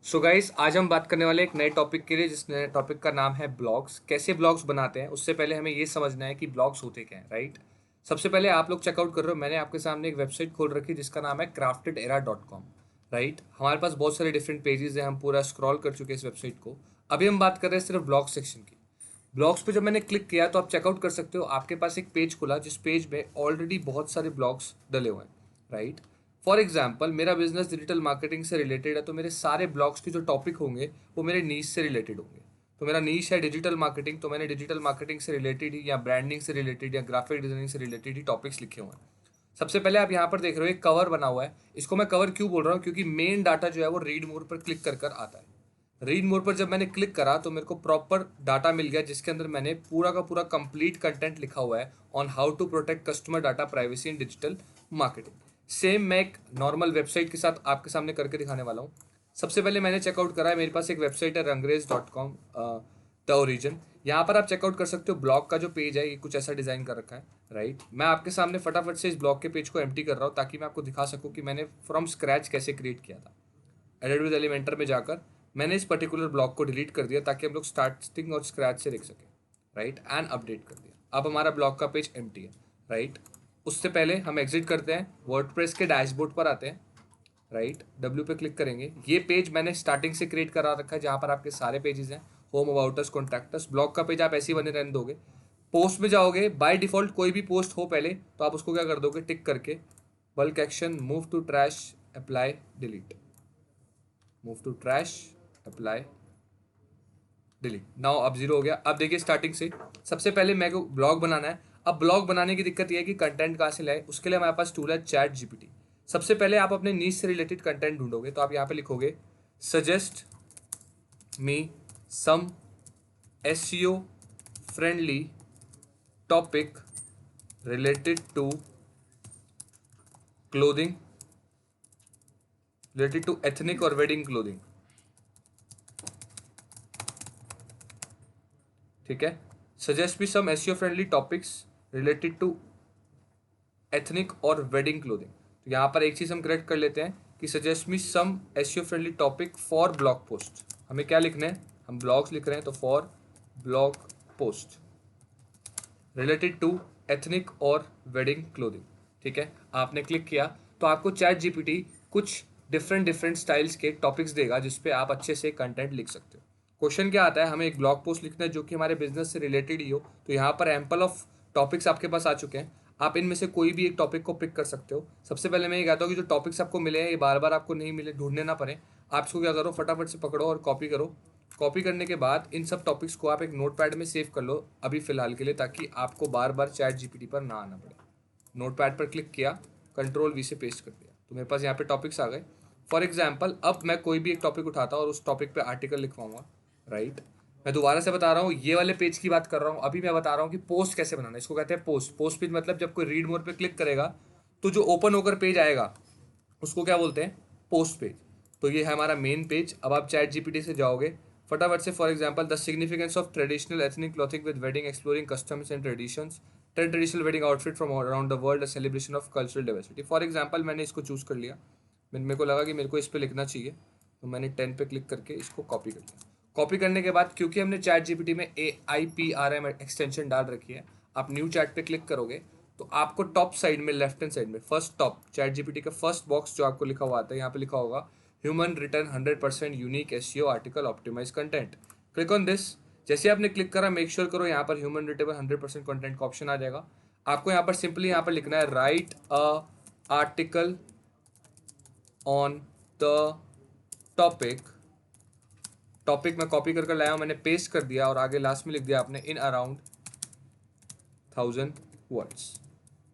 So guys, आज हम बात करने वाले एक नए टॉपिक के लिए, जिस नए टॉपिक का नाम है ब्लॉग्स। कैसे ब्लॉग्स बनाते हैं उससे पहले हमें ये समझना है कि ब्लॉग्स होते क्या हैं, राइट। सबसे पहले आप लोग चेकआउट कर रहे हो, मैंने आपके सामने एक वेबसाइट खोल रखी है जिसका नाम है craftedera.com। राइट, हमारे पास बहुत सारे डिफरेंट पेजेस हैं, हम पूरा स्क्रॉल कर चुके हैं इस वेबसाइट को। अभी हम बात कर रहे हैं सिर्फ ब्लॉग सेक्शन की। ब्लॉग्स पे जब मैंने क्लिक किया तो आप चेकआउट कर सकते हो, आपके पास एक पेज खुला जिस पेज में ऑलरेडी बहुत सारे ब्लॉग्स डले हुए हैं, राइट। फॉर एग्जाम्पल, मेरा बिजनेस डिजिटल मार्केटिंग से रिलेटेड है, तो मेरे सारे ब्लॉग्स के जो टॉपिक होंगे वो मेरे नीश से रिलेटेड होंगे। तो मेरा नीश है डिजिटल मार्केटिंग, तो मैंने डिजिटल मार्केटिंग से रिलेटेड ही या ब्रांडिंग से रिलेटेड या ग्राफिक डिजाइनिंग से रिलेटेड ही टॉपिक्स लिखे हुए हैं। सबसे पहले आप यहाँ पर देख रहे हो एक कवर बना हुआ है। इसको मैं कवर क्यों बोल रहा हूँ, क्योंकि मेन डाटा जो है वो रीड मोर पर क्लिक कर आता है। रीड मोर पर जब मैंने क्लिक करा तो मेरे को प्रॉपर डाटा मिल गया, जिसके अंदर मैंने पूरा का पूरा कंप्लीट कंटेंट लिखा हुआ है on how to protect customer data privacy in digital marketing. Same मैं एक नॉर्मल वेबसाइट के साथ आपके सामने करके दिखाने वाला हूँ। सबसे पहले मैंने चेकआउट करा है, मेरे पास एक वेबसाइट है rangreज.com द ओरिजिन। यहाँ पर आप चेकआउट कर सकते हो, ब्लॉग का जो पेज है ये कुछ ऐसा डिज़ाइन कर रखा है, राइट। मैं आपके सामने फटाफट से इस ब्लॉग के पेज को एम्प्टी कर रहा हूँ ताकि मैं आपको दिखा सकूँ कि मैंने फ्रॉम स्क्रैच कैसे क्रिएट किया था। एडिट विद एलिमेंटर में जाकर मैंने इस पर्टिकुलर ब्लॉक को डिलीट कर दिया ताकि हम लोग स्टार्टिंग और स्क्रैच से देख सकें, राइट, एंड अपडेट कर दिया। अब हमारा ब्लॉक का पेज एम्प्टी है, राइट। उससे पहले हम एग्जिट करते हैं, वर्डप्रेस के डैशबोर्ड पर आते हैं, राइट, डब्ल्यू पे क्लिक करेंगे। ये पेज मैंने स्टार्टिंग से क्रिएट करा रखा है, जहाँ पर आपके सारे पेजेस हैं, होम, अबाउटस, कॉन्टैक्टस। ब्लॉग का पेज आप ऐसे ही बने रहने दोगे। पोस्ट में जाओगे, बाय डिफॉल्ट कोई भी पोस्ट हो पहले तो आप उसको क्या कर दोगे, टिक करके bulk action, move to trash, apply, delete, move to trash, apply, delete. Now अब जीरो हो गया। अब देखिए स्टार्टिंग से, सबसे पहले मेरे को ब्लॉग बनाना है। अब ब्लॉग बनाने की दिक्कत यह है कि कंटेंट कहाँ से लाए, उसके लिए हमारे पास टूल है चैट जीपीटी। सबसे पहले आप अपने नीच से रिलेटेड कंटेंट ढूंढोगे, तो आप यहाँ पे लिखोगे suggest me some SEO friendly topic related to clothing, related to ethnic और वेडिंग क्लोथिंग, ठीक है। Suggest me some SEO friendly topics related to ethnic और वेडिंग क्लोथिंग। तो यहाँ पर एक चीज़ हम करेक्ट कर लेते हैं कि suggest me some SEO friendly topic for blog post. हमें क्या लिखना है, हम ब्लॉग्स लिख रहे हैं तो for blog post related to ethnic और वेडिंग क्लोथिंग, ठीक है। आपने क्लिक किया तो आपको चैट जीपीटी कुछ डिफरेंट डिफरेंट स्टाइल्स के टॉपिक्स देगा जिसपे आप अच्छे से कंटेंट लिख सकते हो। क्वेश्चन क्या आता है, हमें एक ब्लॉग पोस्ट लिखना है जो कि हमारे बिजनेस से रिलेटेड ही हो। तो यहाँ पर एम्पल ऑफ टॉपिक्स आपके पास आ चुके हैं, आप इनमें से कोई भी एक टॉपिक को पिक कर सकते हो। सबसे पहले मैं ये कहता हूँ कि जो टॉपिक्स आपको मिले हैं ये बार बार आपको नहीं मिले, ढूंढने ना पड़े। आप इसको क्या करो, फटाफट से पकड़ो और कॉपी करो। कॉपी करने के बाद इन सब टॉपिक्स को आप एक नोटपैड में सेव कर लो अभी फ़िलहाल के लिए, ताकि आपको बार बार चैट जीपीटी पर ना आना पड़े। नोटपैड पर क्लिक किया, कंट्रोल वी से पेस्ट कर दिया, तो मेरे पास यहाँ पे टॉपिक्स आ गए। फॉर एग्जाम्पल, अब मैं कोई भी एक टॉपिक उठाता हूँ और उस टॉपिक पे आर्टिकल लिखवाऊंगा, राइट। मैं दोबारा से बता रहा हूँ, ये वाले पेज की बात कर रहा हूँ। अभी मैं बता रहा हूँ कि पोस्ट कैसे बनाना है। इसको कहते हैं पोस्ट। पोस्ट पेज मतलब जब कोई रीड मोर पे क्लिक करेगा तो जो ओपन होकर पेज आएगा उसको क्या बोलते हैं, पोस्ट पेज। तो ये है हमारा मेन पेज। अब आप चैट जीपीटी से जाओगे फटाफट से, for example the significance of traditional ethnic clothing with wedding exploring customs and traditions, 10 traditional wedding outfit from around the world, celebration of cultural diversity. For example मैंने इसको choose कर लिया, मेरे को लगा कि मेरे को इस पर लिखना चाहिए, तो मैंने 10 पे क्लिक करके इसको कॉपी कर लिया। कॉपी करने के बाद क्योंकि हमने चैट जीपीटी में AIPRM एक्सटेंशन डाल रखी है, आप न्यू चैट पे क्लिक करोगे तो आपको टॉप साइड में, लेफ्ट हैंड साइड में, फर्स्ट टॉप चैट जीपीटी का फर्स्ट बॉक्स जो आपको लिखा हुआ आता है, यहाँ पे लिखा होगा human written 100% unique SEO article optimize content. Click on this. जैसे आपने क्लिक करा, मेक श्योर करो यहाँ पर ह्यूमन रिटेबल 100% कंटेंट का ऑप्शन आ जाएगा। आपको यहाँ पर सिंपली यहाँ पर लिखना है write a article on the topic. Topic मैं कॉपी कर लाया हूँ, मैंने पेस्ट कर दिया और आगे लास्ट में लिख दिया आपने इन अराउंड 1000 वर्ड्स।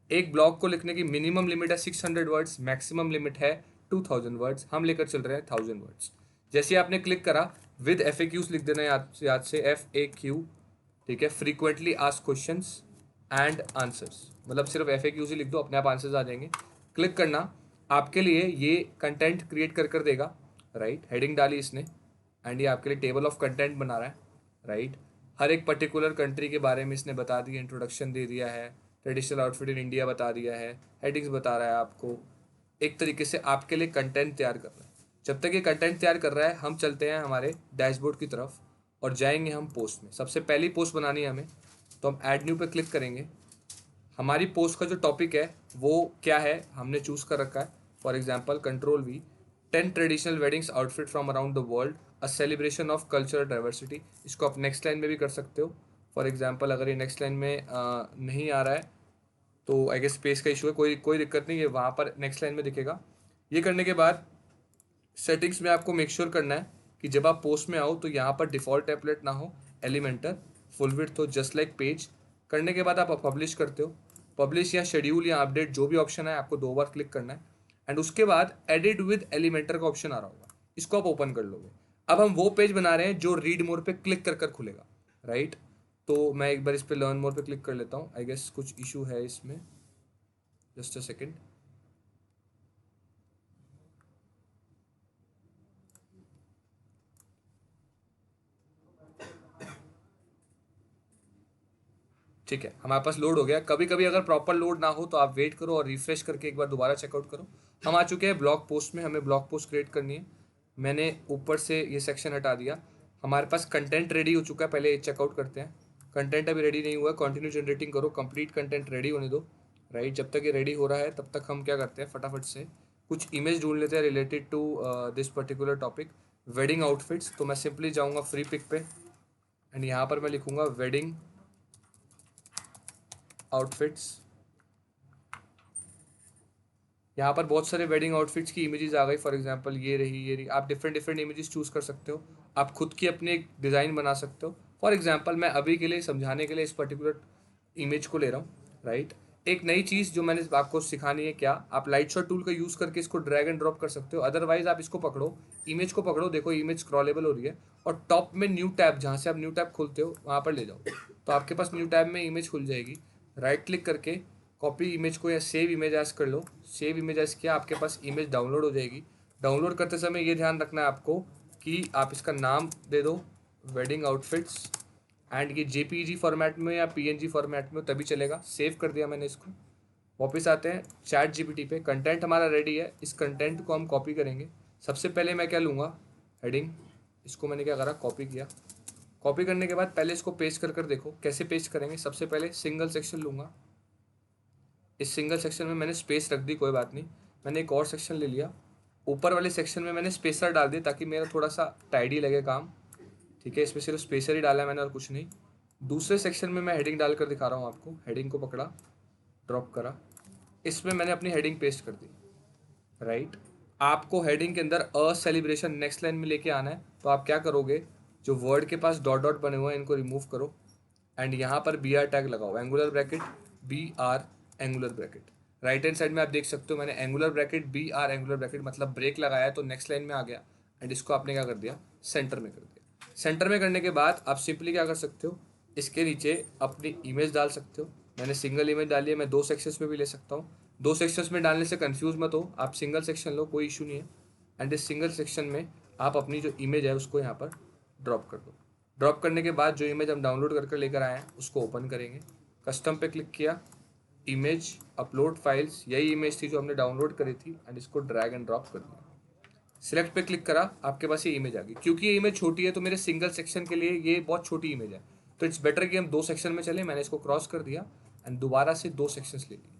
एक ब्लॉग को लिखने की मिनिमम लिमिट है 600 वर्ड्स, मैक्सिमम लिमिट है 2000 वर्ड्स। हम लेकर चल रहे हैं 1000 वर्ड्स। जैसे आपने क्लिक करा, विद FAQs लिख देना याद से, FAQ, ठीक है, frequently asked questions and answers. मतलब सिर्फ FAQs ही लिख दो, अपने आप आंसर्स आ जाएंगे। क्लिक करना, आपके लिए ये कंटेंट क्रिएट कर देगा, राइट। हेडिंग डाली इसने एंड ये आपके लिए टेबल ऑफ कंटेंट बना रहा है, राइट। हर एक पर्टिकुलर कंट्री के बारे में इसने बता दिया, इंट्रोडक्शन दे दिया है, ट्रेडिशनल आउटफिट इन इंडिया बता दिया है, हेडिंग्स बता रहा है आपको। एक तरीके से आपके लिए कंटेंट तैयार कर रहा है। जब तक ये कंटेंट तैयार कर रहा है हम चलते हैं हमारे डैशबोर्ड की तरफ और जाएंगे हम पोस्ट में। सबसे पहली पोस्ट बनानी है हमें, तो हम ऐड न्यू पे क्लिक करेंगे। हमारी पोस्ट का जो टॉपिक है वो क्या है हमने चूज़ कर रखा है। For example control V, 10 traditional weddings outfit from around the world, a celebration of cultural diversity. इसको आप नेक्स्ट लाइन में भी कर सकते हो। फॉर एग्जाम्पल अगर ये नेक्स्ट लाइन में नहीं आ रहा है तो आई गेस स्पेस का इशू है, कोई कोई दिक्कत नहीं है, वहाँ पर नेक्स्ट लाइन में दिखेगा। ये करने के बाद सेटिंग्स में आपको मेक श्योर करना है कि जब आप पोस्ट में आओ तो यहाँ पर डिफ़ॉल्ट टेम्पलेट ना हो, एलिमेंटर, फुल विड्थ हो, जस्ट लाइक पेज। करने के बाद आप पब्लिश करते हो। पब्लिश या शेड्यूल या अपडेट जो भी ऑप्शन है आपको 2 बार क्लिक करना है। एंड उसके बाद एडिट विद एलिमेंटर का ऑप्शन आ रहा होगा, इसको आप ओपन कर लोगे। अब हम वो पेज बना रहे हैं जो रीड मोर पे क्लिक कर कर खुलेगा, राइट। तो मैं एक बार इस पे लर्न मोर पे क्लिक कर लेता हूँ। आई गेस कुछ इशू है इसमें, जस्ट अ सेकेंड। ठीक है, हमारे पास लोड हो गया। कभी कभी अगर प्रॉपर लोड ना हो तो आप वेट करो और रिफ्रेश करके एक बार दोबारा चेकआउट करो। हम आ चुके हैं ब्लॉग पोस्ट में, हमें ब्लॉग पोस्ट क्रिएट करनी है। मैंने ऊपर से ये सेक्शन हटा दिया। हमारे पास कंटेंट रेडी हो चुका है, पहले चेकआउट करते हैं। कंटेंट अभी रेडी नहीं हुआ है, कंटिन्यू जनरेटिंग करो, कंप्लीट कंटेंट रेडी होने दो, राइट। जब तक ये रेडी हो रहा है तब तक हम क्या करते हैं, फटाफट से कुछ इमेज ढूंढ लेते हैं related to this particular topic, wedding outfits. तो मैं सिंपली जाऊँगा फ्री पिक पे एंड यहाँ पर मैं लिखूँगा वेडिंग आउटफिट्स। यहाँ पर बहुत सारे वेडिंग आउटफिट्स की इमेजेस आ गई। फॉर एग्जांपल ये रही। आप डिफरेंट डिफरेंट इमेजेस चूज़ कर सकते हो, आप खुद की अपनी एक डिज़ाइन बना सकते हो। फॉर एग्जांपल मैं अभी के लिए समझाने के लिए इस पर्टिकुलर इमेज को ले रहा हूँ, राइट। एक नई चीज़ जो मैंने आपको सिखानी है, क्या आप लाइट शॉट टूल का यूज़ करके इसको ड्रैग एंड ड्रॉप कर सकते हो। अदरवाइज आप इसको पकड़ो, इमेज को पकड़ो, देखो इमेज स्क्रॉलेबल हो रही है, और टॉप में न्यू टैब, जहाँ से आप न्यू टैब खोलते हो वहाँ पर ले जाओ, तो आपके पास न्यू टैब में इमेज खुल जाएगी। राइट क्लिक करके कॉपी इमेज को या सेव इमेज एज कर लो। सेव इमेज एज किया, आपके पास इमेज डाउनलोड हो जाएगी। डाउनलोड करते समय ये ध्यान रखना है आपको कि आप इसका नाम दे दो वेडिंग आउटफिट्स, एंड ये जेपीजी फॉर्मेट में या पीएनजी फॉर्मेट में तभी चलेगा। सेव कर दिया मैंने इसको। वापस आते हैं चैट जीपीटी पे, कंटेंट हमारा रेडी है। इस कंटेंट को हम कॉपी करेंगे। सबसे पहले मैं क्या लूँगा, हेडिंग। इसको मैंने क्या करा, कॉपी किया। कॉपी करने के बाद पहले इसको पेस्ट कर कर देखो कैसे पेस्ट करेंगे। सबसे पहले सिंगल सेक्शन लूँगा, इस सिंगल सेक्शन में मैंने स्पेस रख दी, कोई बात नहीं। मैंने एक और सेक्शन ले लिया, ऊपर वाले सेक्शन में मैंने स्पेसर डाल दिया ताकि मेरा थोड़ा सा टाइडी लगे काम, ठीक है। इसमें सिर्फ स्पेसर ही डाला है मैंने और कुछ नहीं। दूसरे सेक्शन में मैं हेडिंग डालकर दिखा रहा हूँ आपको। हेडिंग को पकड़ा, ड्रॉप करा, इसमें मैंने अपनी हेडिंग पेस्ट कर दी, राइट। आपको हेडिंग के अंदर अ सेलिब्रेशन नेक्स्ट लाइन में लेके आना है, तो आप क्या करोगे, जो वर्ड के पास डॉट डॉट बने हुए हैं इनको रिमूव करो एंड यहाँ पर बी आर टैग लगाओ, angular bracket BR angular bracket. Right hand side में आप देख सकते हो मैंने angular bracket BR angular bracket मतलब ब्रेक लगाया है, तो नेक्स्ट लाइन में आ गया। एंड इसको आपने क्या कर दिया, सेंटर में कर दिया। सेंटर में करने के बाद आप सिंपली क्या कर सकते हो, इसके नीचे अपनी इमेज डाल सकते हो। मैंने सिंगल इमेज डाली है, मैं 2 सेक्शंस में भी ले सकता हूँ। 2 सेक्शंस में डालने से कंफ्यूज मत हो, आप सिंगल सेक्शन लो, कोई इशू नहीं है। एंड इस सिंगल सेक्शन में आप अपनी जो इमेज है उसको यहाँ पर ड्रॉप कर दो। ड्रॉप करने के बाद जो इमेज हम डाउनलोड करके लेकर आए हैं उसको ओपन करेंगे। कस्टम पे क्लिक किया, इमेज अपलोड फाइल्स, यही इमेज थी जो हमने डाउनलोड करी थी, एंड इसको ड्रैग एंड ड्रॉप कर दिया। सिलेक्ट पे क्लिक करा, आपके पास ये इमेज आ गई। क्योंकि ये इमेज छोटी है तो मेरे सिंगल सेक्शन के लिए ये बहुत छोटी इमेज है, तो इट्स बेटर कि हम 2 सेक्शन में चले। मैंने इसको क्रॉस कर दिया एंड दोबारा से 2 सेक्शंस ले लिए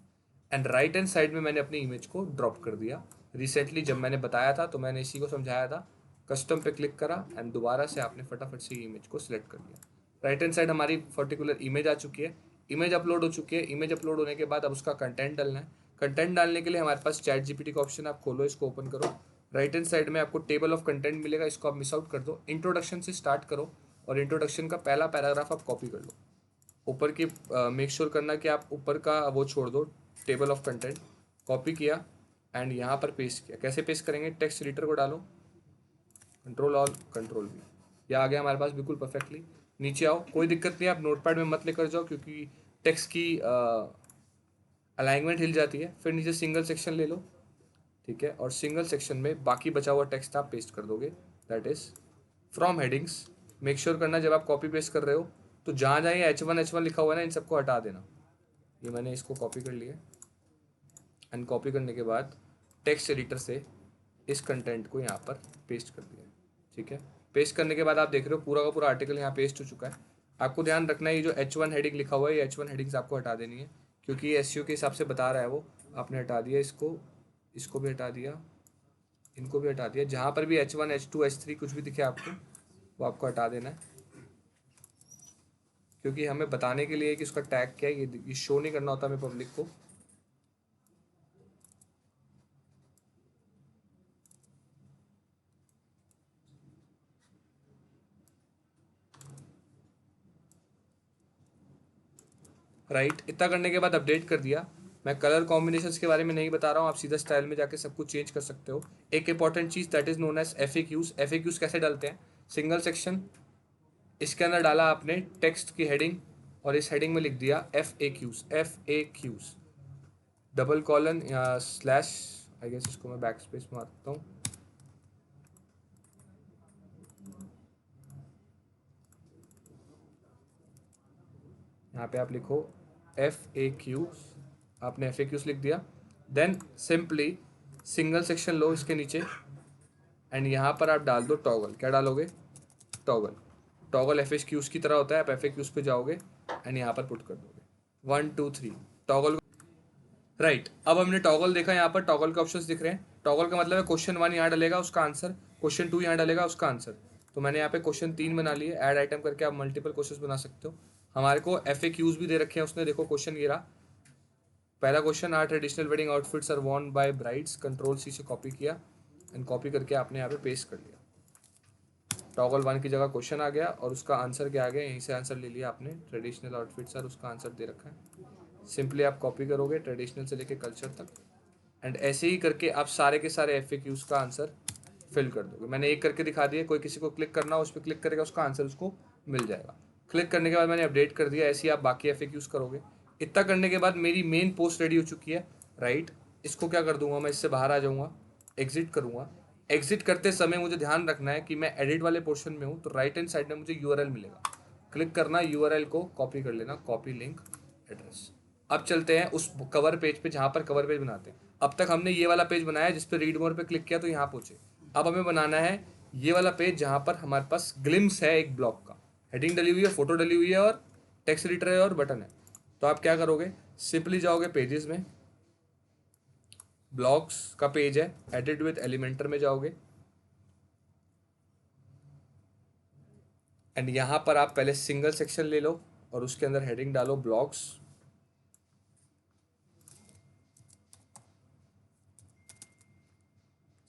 एंड राइट हैंड साइड में मैंने अपनी इमेज को ड्रॉप कर दिया। रिसेंटली जब मैंने बताया था तो मैंने इसी को समझाया था। कस्टम पे क्लिक करा एंड दोबारा से आपने फटाफट से इमेज को सिलेक्ट कर लिया। राइट हैंड साइड हमारी पर्टिकुलर इमेज आ चुकी है, इमेज अपलोड हो चुकी है। इमेज अपलोड होने के बाद अब उसका कंटेंट डालना है। कंटेंट डालने के लिए हमारे पास चैट जीपीटी का ऑप्शन, आप खोलो, इसको ओपन करो। राइट हैंड साइड में आपको टेबल ऑफ कंटेंट मिलेगा, इसको आप मिस आउट कर दो। इंट्रोडक्शन से स्टार्ट करो और इंट्रोडक्शन का पहला पैराग्राफ आप कॉपी कर लो। ऊपर की मेक श्योर करना कि आप ऊपर का वो छोड़ दो, टेबल ऑफ कंटेंट। कॉपी किया एंड यहाँ पर पेस्ट किया। कैसे पेस्ट करेंगे, टेक्स्ट एडिटर को डालो, कंट्रोल ऑल कंट्रोल V, यह आ गया हमारे पास बिल्कुल परफेक्टली। नीचे आओ, कोई दिक्कत नहीं, आप नोटपैड में मत लेकर जाओ क्योंकि टेक्स्ट की अलाइनमेंट हिल जाती है। फिर नीचे सिंगल सेक्शन ले लो, ठीक है, और सिंगल सेक्शन में बाकी बचा हुआ टेक्स्ट आप पेस्ट कर दोगे, that is from headings. Make sure करना जब आप कॉपी पेस्ट कर रहे हो तो जहाँ जहाँ ये H1 लिखा हुआ है ना, इन सबको हटा देना। ये मैंने इसको कॉपी कर लिया एंड कॉपी करने के बाद टेक्स्ट एडिटर से इस कंटेंट को यहाँ पर पेस्ट कर दिया। ठीक है, पेस्ट करने के बाद आप देख रहे हो पूरा का पूरा आर्टिकल यहाँ पेस्ट हो चुका है। आपको ध्यान रखना है ये जो H1 हेडिंग लिखा हुआ है, ये H1 हेडिंग्स आपको हटा देनी है, क्योंकि ये SEO के हिसाब से बता रहा है वो। आपने हटा दिया इसको, इसको भी हटा दिया, इनको भी हटा दिया। जहाँ पर भी H1 H2 H3 कुछ भी दिखे आपको, वो आपको हटा देना है, क्योंकि हमें बताने के लिए कि उसका टैग क्या है, ये शो नहीं करना होता हमें पब्लिक को। राइट, इतना करने के बाद अपडेट कर दिया। मैं कलर कॉम्बिनेशंस के बारे में नहीं बता रहा हूँ, आप सीधा स्टाइल में जाके सब कुछ चेंज कर सकते हो। एक इंपॉर्टेंट चीज़ that is known as FAQs। FAQs कैसे डालते हैं? सिंगल सेक्शन, इसके अंदर डाला आपने टेक्स्ट की हेडिंग और इस हेडिंग में लिख दिया FAQs, डबल कॉलन या स्लैश, आई गेस इसको मैं बैक स्पेस मारता हूँ। यहाँ पे आप लिखो FAQs, आपने FAQs लिख दिया। देन सिंपली सिंगल सेक्शन लो इसके नीचे एंड यहाँ पर आप डाल दो टॉगल। क्या डालोगे? टॉगल। टॉगल FAQs की तरह होता है, आप FAQs पे जाओगे एंड यहाँ पर पुट कर दोगे 1 2 3 टॉगल। राइट, अब हमने टॉगल देखा, यहाँ पर टॉगल के ऑप्शंस दिख रहे हैं। टॉगल का मतलब है क्वेश्चन 1 यहाँ डालेगा उसका आंसर, क्वेश्चन 2 यहाँ डालेगा उसका आंसर। तो मैंने यहाँ पे क्वेश्चन 3 बना लिए। ऐड आइटम करके आप मल्टीपल क्वेश्चन बना सकते हो। हमारे को FAQs भी दे रखे हैं उसने, देखो क्वेश्चन ये रहा। पहला question, are traditional wedding outfits are worn by brides. Control C से कॉपी किया एंड कॉपी करके आपने यहाँ पे पेस्ट कर लिया। टॉगल 1 की जगह क्वेश्चन आ गया और उसका आंसर क्या आ गया, यहीं से आंसर ले लिया आपने। ट्रेडिशनल आउटफिट्स आर, उसका आंसर दे रखा है। सिंपली आप कॉपी करोगे ट्रेडिशनल से लेके कल्चर तक एंड ऐसे ही करके आप सारे के सारे FAQs का आंसर फिल कर दोगे। मैंने एक करके दिखा दिया, कोई किसी को क्लिक करना हो उस पर क्लिक करेगा, उसका आंसर उसको मिल जाएगा। क्लिक करने के बाद मैंने अपडेट कर दिया। ऐसे ही आप बाकी FAQs करोगे। इतना करने के बाद मेरी मेन पोस्ट रेडी हो चुकी है। राइट, इसको क्या कर दूंगा मैं, इससे बाहर आ जाऊँगा, एग्जिट करूँगा। एग्जिट करते समय मुझे ध्यान रखना है कि मैं एडिट वाले पोर्शन में हूँ, तो राइट हैंड साइड में मुझे URL मिलेगा। क्लिक करना, URL को कॉपी कर लेना, कॉपी लिंक एड्रेस। अब चलते हैं उस कवर पेज पे जहाँ पर कवर पेज बनाते हैं। अब तक हमने ये वाला पेज बनाया जिस पे रीड मोर पे क्लिक किया तो यहाँ पहुंचे। अब हमें बनाना है ये वाला पेज जहाँ पर हमारे पास ग्लिम्स है एक ब्लॉग का, हेडिंग डली हुई है, फोटो डली हुई है और टेक्स्ट एडिटर है और बटन है। तो आप क्या करोगे, सिंपली जाओगे पेजेस में, ब्लॉग्स का पेज है, एडिट विद एलिमेंटर में जाओगे एंड यहाँ पर आप पहले सिंगल सेक्शन ले लो और उसके अंदर हेडिंग डालो ब्लॉग्स।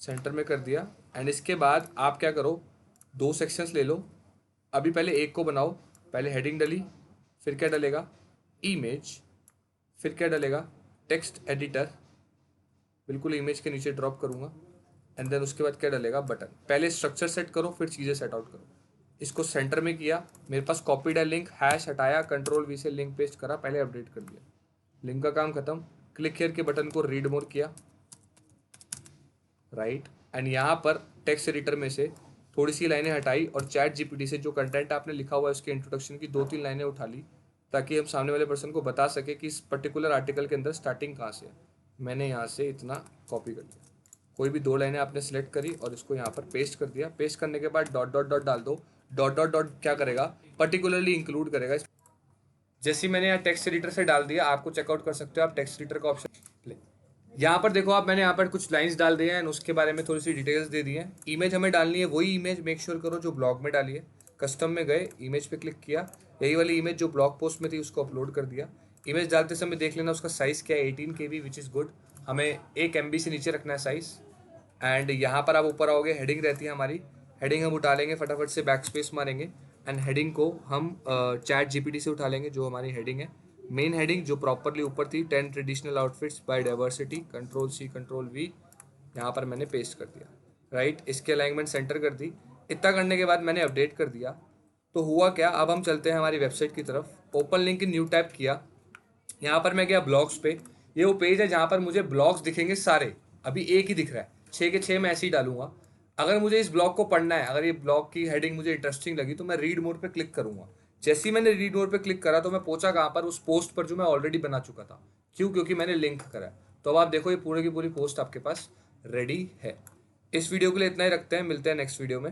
सेंटर में कर दिया एंड इसके बाद आप क्या करो, 2 सेक्शंस ले लो। अभी पहले एक को बनाओ, पहले हेडिंग डली, फिर क्या डलेगा, इमेज, फिर क्या डलेगा, टेक्स्ट एडिटर, बिल्कुल इमेज के नीचे ड्रॉप करूँगा एंड देन उसके बाद क्या डलेगा, बटन। पहले स्ट्रक्चर सेट करो फिर चीज़ें सेट आउट करो। इसको सेंटर में किया, मेरे पास कॉपीड है लिंक, हैश हटाया, कंट्रोल V से लिंक पेस्ट करा, पहले अपडेट कर दिया, लिंक का काम खत्म। क्लिक हियर के बटन को रीड मोर किया, राइट, एंड यहाँ पर टेक्स्ट एडिटर में से थोड़ी सी लाइनें हटाई और चैट GPT से जो कंटेंट आपने लिखा हुआ है उसके इंट्रोडक्शन की 2-3 लाइनें उठा ली, ताकि हम सामने वाले पर्सन को बता सके कि इस पर्टिकुलर आर्टिकल के अंदर स्टार्टिंग कहाँ से है। मैंने यहाँ से इतना कॉपी कर लिया, कोई भी 2 लाइनें आपने सेलेक्ट करी और इसको यहाँ पर पेस्ट कर दिया। पेस्ट करने के बाद डॉट डॉट डॉट डाल दो। डॉट डॉट डॉट क्या करेगा, पर्टिकुलरली इंक्लूड करेगा। जैसे मैंने यहाँ टेक्स्ट एडिटर से डाल दिया, आपको चेकआउट कर सकते हो आप टेक्स्ट एडिटर का ऑप्शन। यहाँ पर देखो आप, मैंने यहाँ पर कुछ लाइंस डाल दिए हैं, उसके बारे में थोड़ी सी डिटेल्स दे दी हैं। इमेज हमें डालनी है, वही इमेज मेक श्योर करो जो ब्लॉग में डाली है। कस्टम में गए, इमेज पे क्लिक किया, यही वाली इमेज जो ब्लॉग पोस्ट में थी उसको अपलोड कर दिया। इमेज डालते समय देख लेना उसका साइज़ क्या है, 18 KB, विच इज़ गुड। हमें 1 MB से नीचे रखना है साइज़। एंड यहाँ पर आप ऊपर आओगे, हेडिंग रहती है हमारी, हेडिंग हम उठा लेंगे, फटाफट से बैक स्पेस मारेंगे एंड हेडिंग को हम चैट GPT से उठा लेंगे, जो हमारी हेडिंग है, मेन हेडिंग जो प्रॉपरली ऊपर थी, 10 traditional outfits by diversity, control C control V, यहाँ पर मैंने पेस्ट कर दिया। राइट, इसके अलाइनमेंट सेंटर कर दी। इतना करने के बाद मैंने अपडेट कर दिया। तो हुआ क्या, अब हम चलते हैं हमारी वेबसाइट की तरफ। Open link in new tab किया, यहाँ पर मैं गया ब्लॉग्स पे। ये वो पेज है जहाँ पर मुझे ब्लॉग्स दिखेंगे सारे, अभी एक ही दिख रहा है, 6 के 6 मैं ऐसे ही डालूंगा। अगर मुझे इस ब्लॉग को पढ़ना है, अगर ये ब्लॉग की हेडिंग मुझे इंटरेस्टिंग लगी तो मैं रीड मोड पे क्लिक करूंगा। जैसे ही मैंने रीड मोड पे क्लिक करा तो मैं पहुंचा कहाँ पर, उस पोस्ट पर जो मैं ऑलरेडी बना चुका था। क्यों? क्योंकि मैंने लिंक करा। तो अब आप देखो ये पूरे की पूरी पोस्ट आपके पास रेडी है। इस वीडियो के लिए इतना ही रखते हैं, मिलते हैं नेक्स्ट वीडियो में।